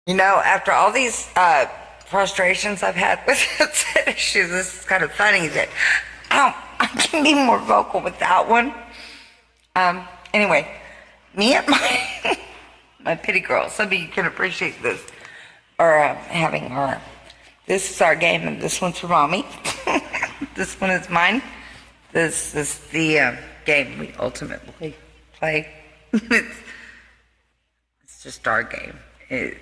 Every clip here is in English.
You know, after all these frustrations I've had with headset issues, this is kind of funny that I can be more vocal with that one. Anyway, me and my my pity girl. Some of you can appreciate this, or having her. This is our game, and this one's for mommy. This one is mine. This is the game we ultimately play. It's just our game. It's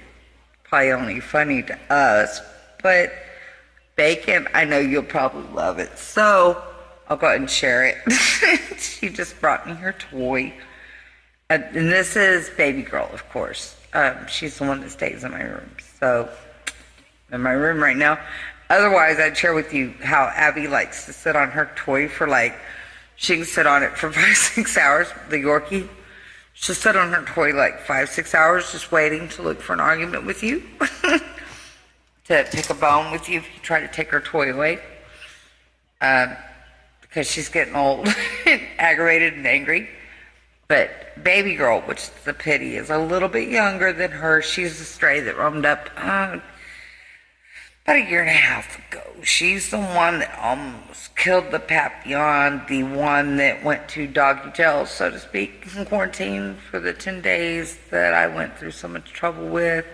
probably only funny to us, but Bacon, I know you'll probably love it. So I'll go ahead and share it. She just brought me her toy. And this is Baby Girl, of course. She's the one that stays in my room. So, in my room right now. Otherwise, I'd share with you how Abby likes to sit on her toy for she can sit on it for 5-6 hours, the Yorkie. She'll sit on her toy 5-6 hours just waiting to look for an argument with you. To pick a bone with you if you try to take her toy away. Because she's getting old and aggravated and angry. But Baby Girl, which is the pitty, is a little bit younger than her. She's a stray that roamed up about a year and a half ago. She's the one that almost killed the Papillon, the one that went to doggy jail, so to speak, in quarantine for the 10 days that I went through so much trouble with.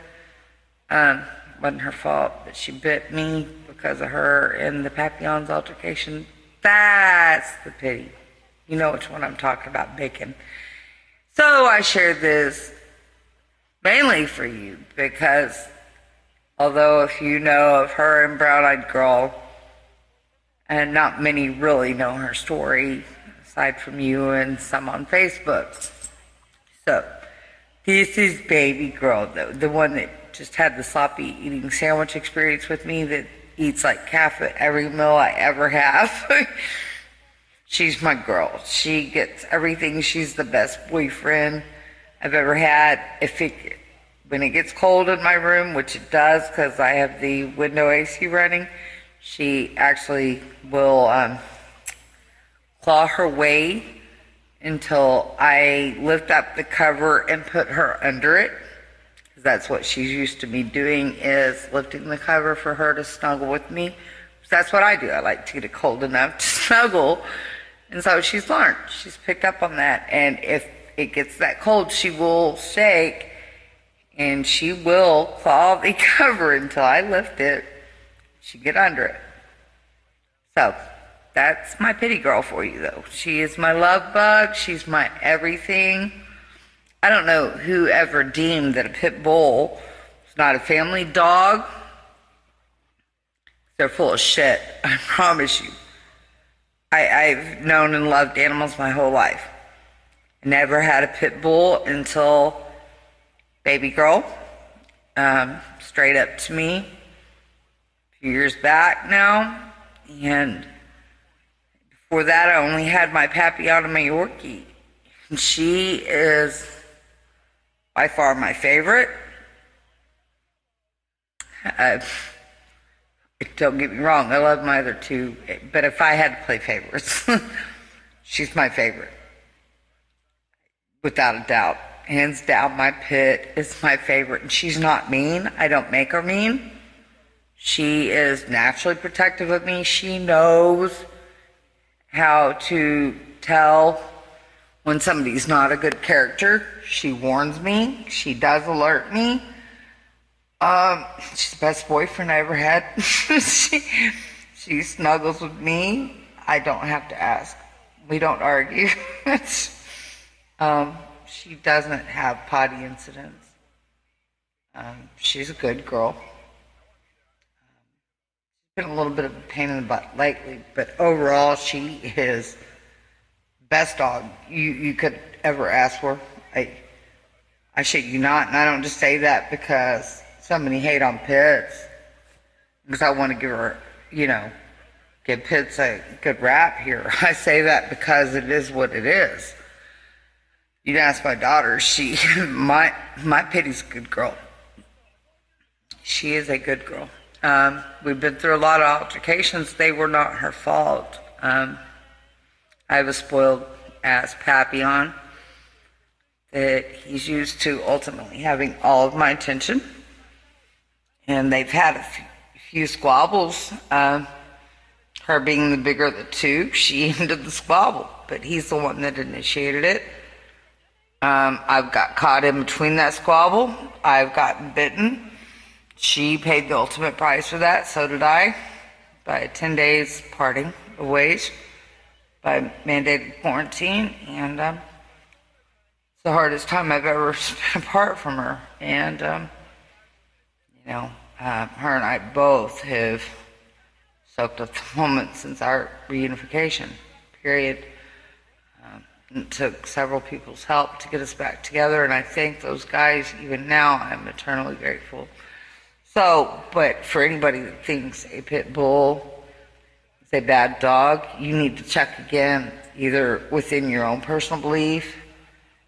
Wasn't her fault, but she bit me because of her and the Papillon's altercation. That's the pitty. You know which one I'm talking about, Bacon. So I shared this mainly for you because although if you know of her and Brown Eyed Girl, and not many really know her story aside from you and some on Facebook. So this is Baby Girl, the one that just had the sloppy eating sandwich experience with me that eats half of every meal I ever have. She's my girl. She gets everything. She's the best boyfriend I've ever had. When it gets cold in my room, which it does because I have the window AC running, she actually will claw her way until I lift up the cover and put her under it. That's what she's used to me doing, is lifting the cover for her to snuggle with me. That's what I do. I like to get it cold enough to snuggle. And so she's learned. She's picked up on that. And if it gets that cold, she will shake and she will claw the cover until I lift it. She get under it. So that's my pitty girl for you, though. She is my love bug. She's my everything. I don't know who ever deemed that a pit bull is not a family dog. They're full of shit, I promise you. I've known and loved animals my whole life. I never had a pit bull until Baby Girl, straight up to me a few years back now. And before that, I only had my Papillon and my Yorkie. And she is by far my favorite. Don't get me wrong, I love my other two, but if I had to play favorites, she's my favorite. Without a doubt. Hands down, my pit is my favorite. And she's not mean. I don't make her mean. She is naturally protective of me. She knows how to tell when somebody's not a good character. She warns me. She does alert me. She's the best boyfriend I ever had. She snuggles with me. I don't have to ask. We don't argue. She doesn't have potty incidents. She's a good girl. She's been a little bit of a pain in the butt lately, but overall she is best dog you could ever ask for. I shit you not, and I don't just say that because so many hate on pits, because I want to give her, give pits a good rap here. I say that because it is what it is. You'd ask my daughter, my pitty's a good girl. She is a good girl. We've been through a lot of altercations. They were not her fault. I have a spoiled ass Papillon that he's used to ultimately having all of my attention. And they've had a few squabbles. Her being the bigger of the two, she ended the squabble, but he's the one that initiated it. I've got caught in between that squabble. I've gotten bitten. She paid the ultimate price for that, so did I, by 10 days parting of ways, by mandated quarantine, and it's the hardest time I've ever spent apart from her. And, her and I both have soaked up the moment since our reunification, period. It took several people's help to get us back together, and I thank those guys. Even now, I'm eternally grateful. So, but for anybody that thinks a pit bull is a bad dog, you need to check again, either within your own personal belief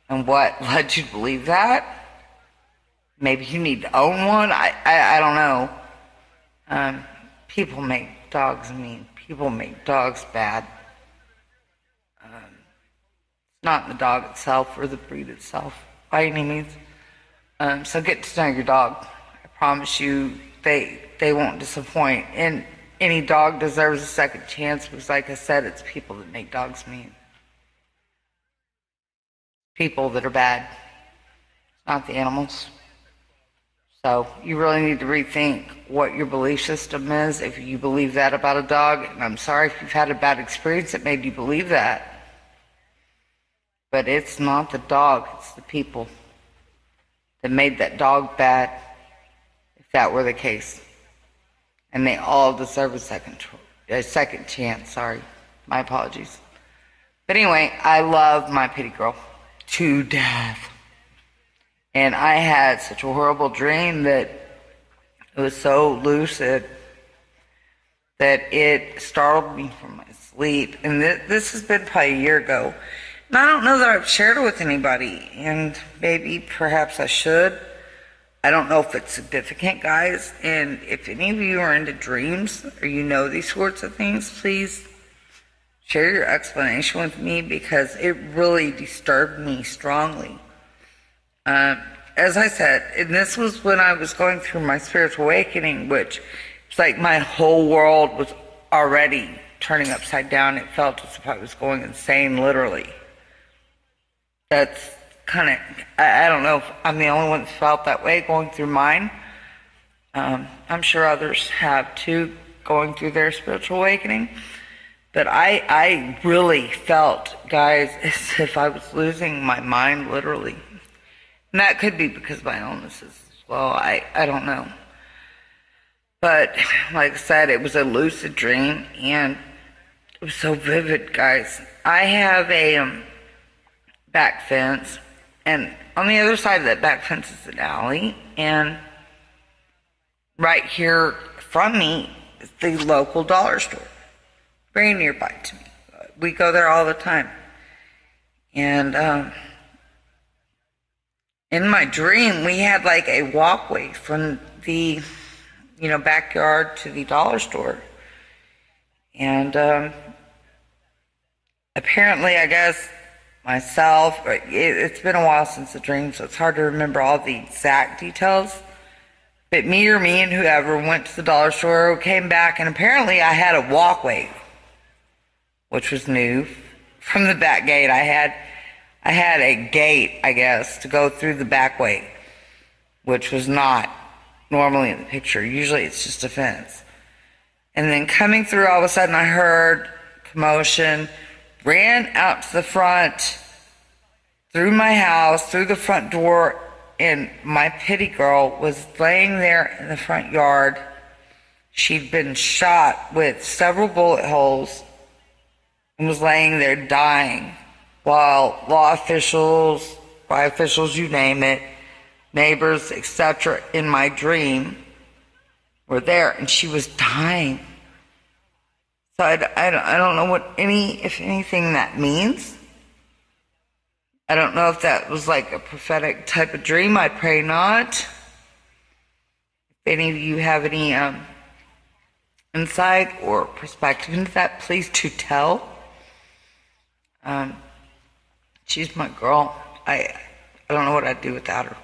and what led you to believe that. Maybe you need to own one. I don't know. People make dogs mean. People make dogs bad. Not the dog itself or the breed itself by any means. So get to know your dog. I promise you they won't disappoint. And any dog deserves a second chance because, like I said, it's people that make dogs mean. People that are bad, not the animals. So you really need to rethink what your belief system is if you believe that about a dog. And I'm sorry if you've had a bad experience that made you believe that. But it's not the dog, it's the people that made that dog bad, if that were the case. And they all deserve a second chance. Sorry, my apologies. But anyway, I love my pitty girl to death. And I had such a horrible dream that it was so lucid that it startled me from my sleep. And this has been probably a year ago. And I don't know that I've shared it with anybody, and maybe perhaps I should. I don't know if it's significant, guys, and if any of you are into dreams or you know these sorts of things, please share your explanation with me because it really disturbed me strongly. As I said, and this was when I was going through my spiritual awakening, which it's like my whole world was already turning upside down. It felt as if I was going insane, literally. That's kind of, I don't know if I'm the only one that felt that way going through mine. I'm sure others have too, going through their spiritual awakening. But I really felt, guys, as if I was losing my mind, literally. And that could be because of my illnesses as well. I don't know. But like I said, it was a lucid dream, and it was so vivid, guys. I have a back fence, and on the other side of that back fence is an alley, and right here from me is the local dollar store, very nearby to me. We go there all the time. And in my dream, we had like a walkway from the backyard to the dollar store. And apparently, I guess, myself, it's been a while since the dream, so it's hard to remember all the exact details. But me and whoever went to the dollar store, came back, and apparently I had a walkway, which was new. From the back gate, I had a gate, I guess, to go through the back way, which was not normally in the picture. Usually it's just a fence. And then coming through, all of a sudden I heard commotion, ran out to the front, through my house, through the front door, and my pitty girl was laying there in the front yard. She'd been shot with several bullet holes and was laying there dying, while law officials, by officials, you name it, neighbors, etc., in my dream were there, and she was dying. So I don't know what if anything that means. I don't know if that was like a prophetic type of dream. I pray not. If any of you have any insight or perspective into that, please do tell. She's my girl. I don't know what I'd do without her.